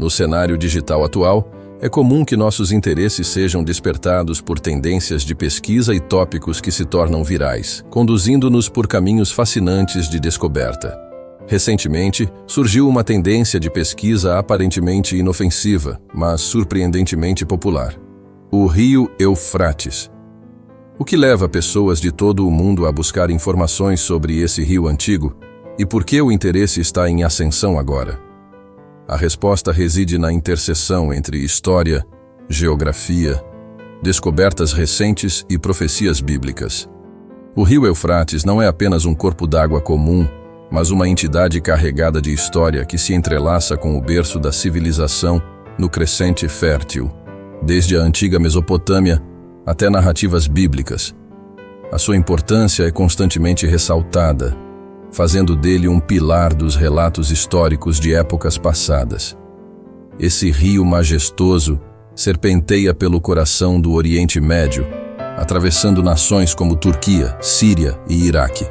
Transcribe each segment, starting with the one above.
No cenário digital atual, é comum que nossos interesses sejam despertados por tendências de pesquisa e tópicos que se tornam virais, conduzindo-nos por caminhos fascinantes de descoberta. Recentemente, surgiu uma tendência de pesquisa aparentemente inofensiva, mas surpreendentemente popular: o rio Eufrates. O que leva pessoas de todo o mundo a buscar informações sobre esse rio antigo e por que o interesse está em ascensão agora? A resposta reside na interseção entre história, geografia, descobertas recentes e profecias bíblicas. O rio Eufrates não é apenas um corpo d'água comum, mas uma entidade carregada de história que se entrelaça com o berço da civilização no crescente fértil, desde a antiga Mesopotâmia até narrativas bíblicas. A sua importância é constantemente ressaltada, fazendo dele um pilar dos relatos históricos de épocas passadas. Esse rio majestoso serpenteia pelo coração do Oriente Médio, atravessando nações como Turquia, Síria e Iraque,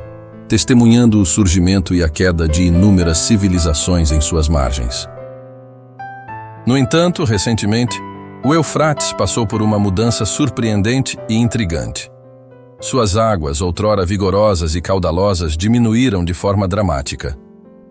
testemunhando o surgimento e a queda de inúmeras civilizações em suas margens. No entanto, recentemente, o Eufrates passou por uma mudança surpreendente e intrigante. Suas águas, outrora vigorosas e caudalosas, diminuíram de forma dramática,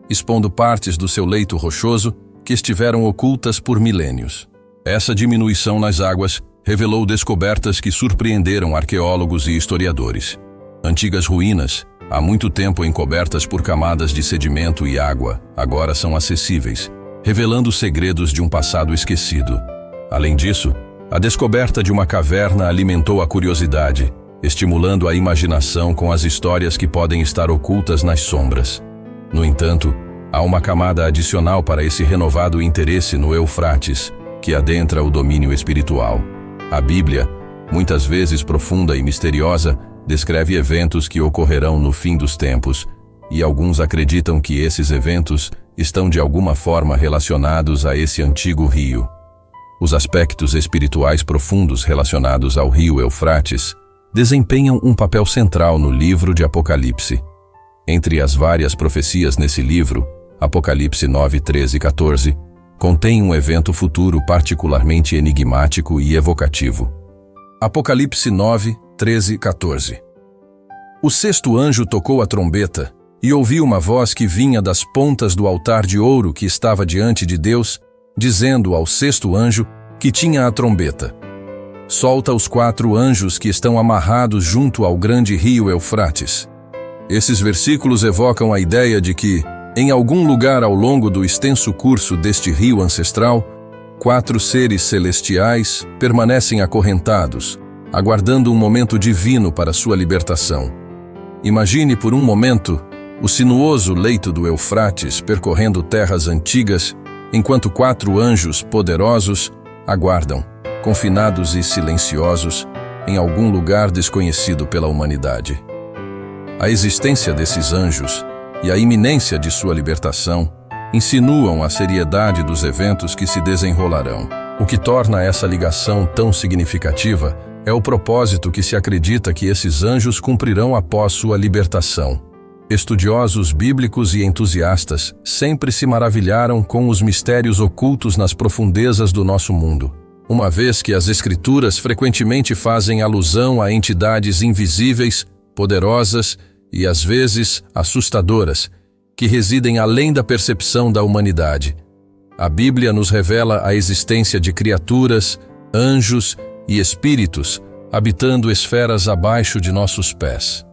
expondo partes do seu leito rochoso que estiveram ocultas por milênios. Essa diminuição nas águas revelou descobertas que surpreenderam arqueólogos e historiadores. Antigas ruínas, há muito tempo encobertas por camadas de sedimento e água, agora são acessíveis, revelando segredos de um passado esquecido. Além disso, a descoberta de uma caverna alimentou a curiosidade, estimulando a imaginação com as histórias que podem estar ocultas nas sombras. No entanto, há uma camada adicional para esse renovado interesse no Eufrates, que adentra o domínio espiritual. A Bíblia, muitas vezes profunda e misteriosa, descreve eventos que ocorrerão no fim dos tempos, e alguns acreditam que esses eventos estão de alguma forma relacionados a esse antigo rio. Os aspectos espirituais profundos relacionados ao rio Eufrates desempenham um papel central no livro de Apocalipse. Entre as várias profecias nesse livro, Apocalipse 9, 13 e 14, contém um evento futuro particularmente enigmático e evocativo. Apocalipse 9, 13 e 14. O sexto anjo tocou a trombeta, e ouvi uma voz que vinha das pontas do altar de ouro que estava diante de Deus, dizendo ao sexto anjo, que tinha a trombeta: solta os 4 anjos que estão amarrados junto ao grande rio Eufrates. Esses versículos evocam a ideia de que, em algum lugar ao longo do extenso curso deste rio ancestral, 4 seres celestiais permanecem acorrentados, aguardando um momento divino para sua libertação. Imagine por um momento o sinuoso leito do Eufrates percorrendo terras antigas, enquanto 4 anjos poderosos aguardam, confinados e silenciosos, em algum lugar desconhecido pela humanidade. A existência desses anjos e a iminência de sua libertação insinuam a seriedade dos eventos que se desenrolarão. O que torna essa ligação tão significativa é o propósito que se acredita que esses anjos cumprirão após sua libertação. Estudiosos bíblicos e entusiastas sempre se maravilharam com os mistérios ocultos nas profundezas do nosso mundo, uma vez que as Escrituras frequentemente fazem alusão a entidades invisíveis, poderosas e, às vezes, assustadoras, que residem além da percepção da humanidade. A Bíblia nos revela a existência de criaturas, anjos e espíritos habitando esferas abaixo de nossos pés.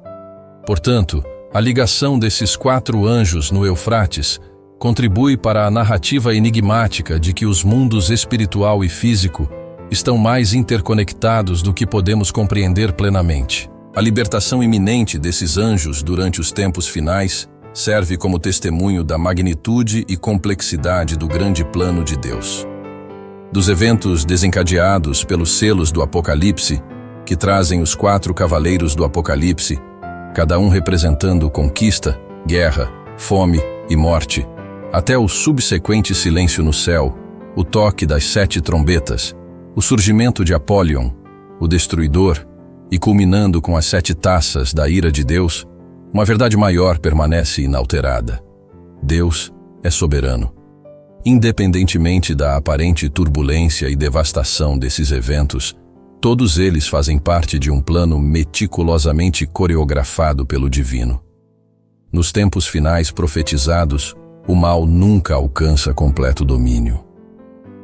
Portanto, a ligação desses 4 anjos no Eufrates contribui para a narrativa enigmática de que os mundos espiritual e físico estão mais interconectados do que podemos compreender plenamente. A libertação iminente desses anjos durante os tempos finais serve como testemunho da magnitude e complexidade do grande plano de Deus. Dos eventos desencadeados pelos selos do Apocalipse, que trazem os 4 cavaleiros do Apocalipse, cada um representando conquista, guerra, fome e morte, até o subsequente silêncio no céu, o toque das 7 trombetas, o surgimento de Apollyon, o destruidor, e culminando com as 7 taças da ira de Deus, uma verdade maior permanece inalterada: Deus é soberano. Independentemente da aparente turbulência e devastação desses eventos, todos eles fazem parte de um plano meticulosamente coreografado pelo Divino. Nos tempos finais profetizados, o mal nunca alcança completo domínio.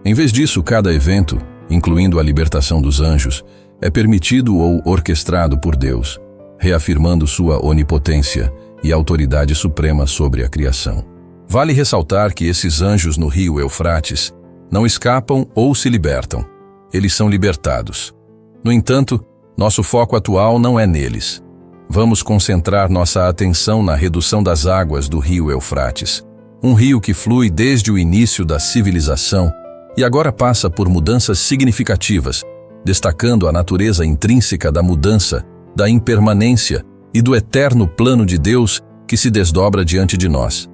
Em vez disso, cada evento, incluindo a libertação dos anjos, é permitido ou orquestrado por Deus, reafirmando sua onipotência e autoridade suprema sobre a criação. Vale ressaltar que esses anjos no rio Eufrates não escapam ou se libertam. Eles são libertados. No entanto, nosso foco atual não é neles. Vamos concentrar nossa atenção na redução das águas do rio Eufrates, um rio que flui desde o início da civilização e agora passa por mudanças significativas, destacando a natureza intrínseca da mudança, da impermanência e do eterno plano de Deus que se desdobra diante de nós.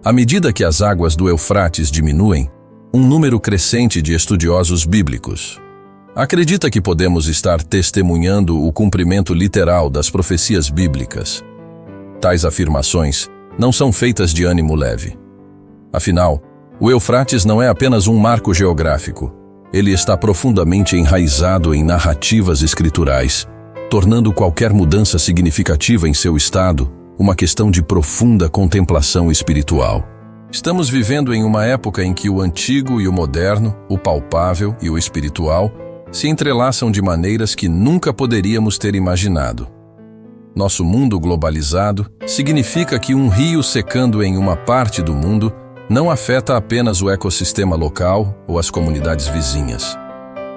À medida que as águas do Eufrates diminuem, um número crescente de estudiosos bíblicos acredita que podemos estar testemunhando o cumprimento literal das profecias bíblicas. Tais afirmações não são feitas de ânimo leve. Afinal, o Eufrates não é apenas um marco geográfico. Ele está profundamente enraizado em narrativas escriturais, tornando qualquer mudança significativa em seu estado uma questão de profunda contemplação espiritual. Estamos vivendo em uma época em que o antigo e o moderno, o palpável e o espiritual, se entrelaçam de maneiras que nunca poderíamos ter imaginado. Nosso mundo globalizado significa que um rio secando em uma parte do mundo não afeta apenas o ecossistema local ou as comunidades vizinhas.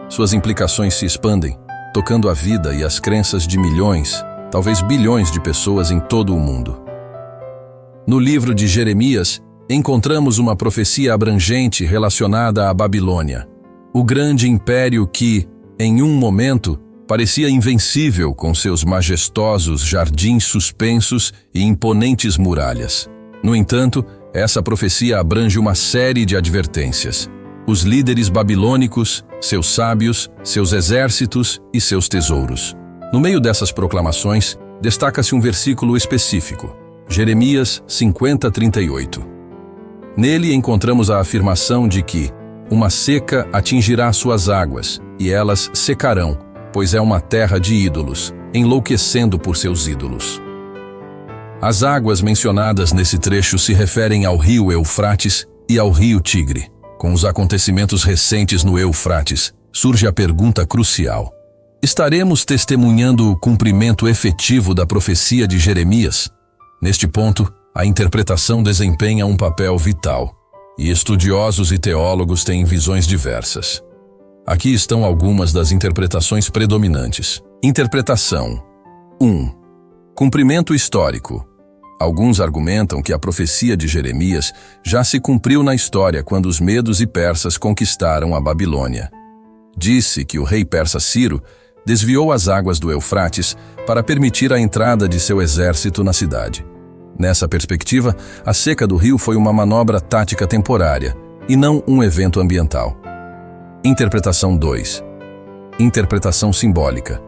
Suas implicações se expandem, tocando a vida e as crenças de milhões, talvez bilhões de pessoas em todo o mundo. No livro de Jeremias, encontramos uma profecia abrangente relacionada à Babilônia, o grande império que, em um momento, parecia invencível com seus majestosos jardins suspensos e imponentes muralhas. No entanto, essa profecia abrange uma série de advertências. Os líderes babilônicos, seus sábios, seus exércitos e seus tesouros. No meio dessas proclamações, destaca-se um versículo específico, Jeremias 50:38. Nele encontramos a afirmação de que uma seca atingirá suas águas, e elas secarão, pois é uma terra de ídolos, enlouquecendo por seus ídolos. As águas mencionadas nesse trecho se referem ao rio Eufrates e ao rio Tigre. Com os acontecimentos recentes no Eufrates, surge a pergunta crucial: estaremos testemunhando o cumprimento efetivo da profecia de Jeremias? Neste ponto, a interpretação desempenha um papel vital, e estudiosos e teólogos têm visões diversas. Aqui estão algumas das interpretações predominantes. Interpretação 1. Cumprimento histórico. Alguns argumentam que a profecia de Jeremias já se cumpriu na história quando os medos e persas conquistaram a Babilônia. Disse que o rei persa Ciro desviou as águas do Eufrates para permitir a entrada de seu exército na cidade. Nessa perspectiva, a seca do rio foi uma manobra tática temporária, e não um evento ambiental. Interpretação 2. Interpretação simbólica.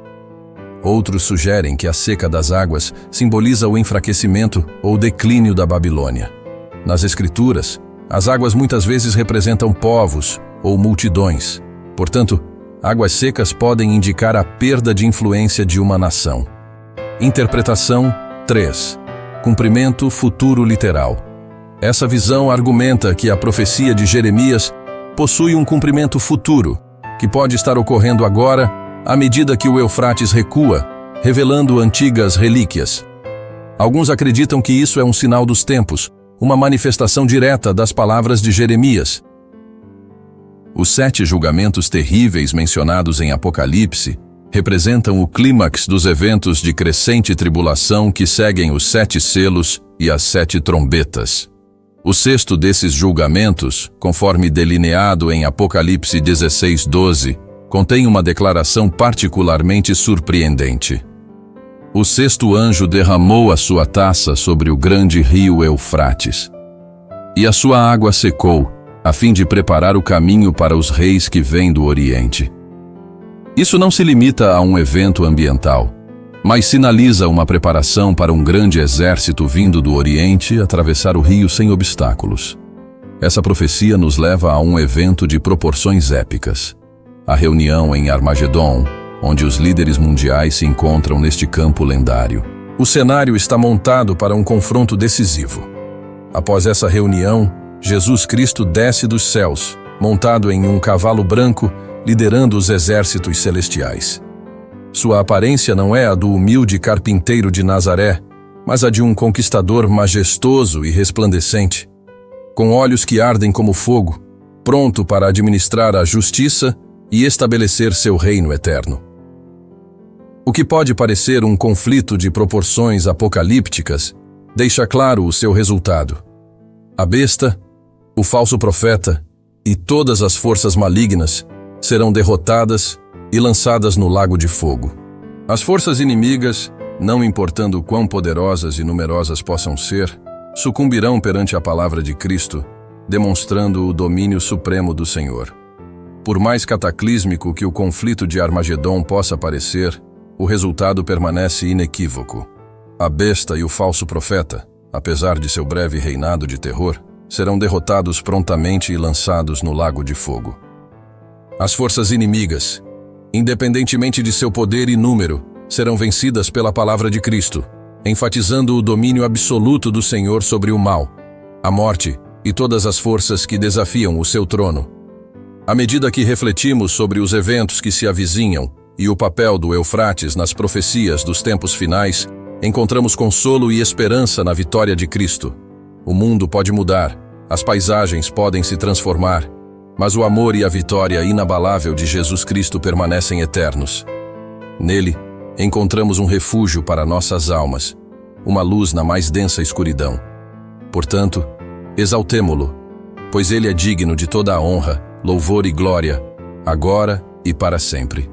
Outros sugerem que a seca das águas simboliza o enfraquecimento ou declínio da Babilônia. Nas Escrituras, as águas muitas vezes representam povos ou multidões. Portanto, águas secas podem indicar a perda de influência de uma nação. Interpretação 3. Cumprimento futuro literal. Essa visão argumenta que a profecia de Jeremias possui um cumprimento futuro, que pode estar ocorrendo agora à medida que o Eufrates recua, revelando antigas relíquias. Alguns acreditam que isso é um sinal dos tempos, uma manifestação direta das palavras de Jeremias. Os 7 julgamentos terríveis mencionados em Apocalipse representam o clímax dos eventos de crescente tribulação que seguem os 7 selos e as 7 trombetas. O 6º desses julgamentos, conforme delineado em Apocalipse 16:12, contém uma declaração particularmente surpreendente. O 6º anjo derramou a sua taça sobre o grande rio Eufrates, e a sua água secou, a fim de preparar o caminho para os reis que vêm do Oriente. Isso não se limita a um evento ambiental, mas sinaliza uma preparação para um grande exército vindo do Oriente atravessar o rio sem obstáculos. Essa profecia nos leva a um evento de proporções épicas. A reunião em Armagedon, onde os líderes mundiais se encontram neste campo lendário. O cenário está montado para um confronto decisivo. Após essa reunião, Jesus Cristo desce dos céus, montado em um cavalo branco, liderando os exércitos celestiais. Sua aparência não é a do humilde carpinteiro de Nazaré, mas a de um conquistador majestoso e resplandecente, com olhos que ardem como fogo, pronto para administrar a justiça e estabelecer seu reino eterno. O que pode parecer um conflito de proporções apocalípticas, deixa claro o seu resultado. A besta, o falso profeta e todas as forças malignas serão derrotadas e lançadas no lago de fogo. As forças inimigas, não importando quão poderosas e numerosas possam ser, sucumbirão perante a palavra de Cristo, demonstrando o domínio supremo do Senhor. Por mais cataclísmico que o conflito de Armagedon possa parecer, o resultado permanece inequívoco. A besta e o falso profeta, apesar de seu breve reinado de terror, serão derrotados prontamente e lançados no lago de fogo. As forças inimigas, independentemente de seu poder e número, serão vencidas pela palavra de Cristo, enfatizando o domínio absoluto do Senhor sobre o mal, a morte e todas as forças que desafiam o seu trono. À medida que refletimos sobre os eventos que se avizinham e o papel do Eufrates nas profecias dos tempos finais, encontramos consolo e esperança na vitória de Cristo. O mundo pode mudar, as paisagens podem se transformar, mas o amor e a vitória inabalável de Jesus Cristo permanecem eternos. Nele, encontramos um refúgio para nossas almas, uma luz na mais densa escuridão. Portanto, exaltemo-lo, pois ele é digno de toda a honra, louvor e glória, agora e para sempre.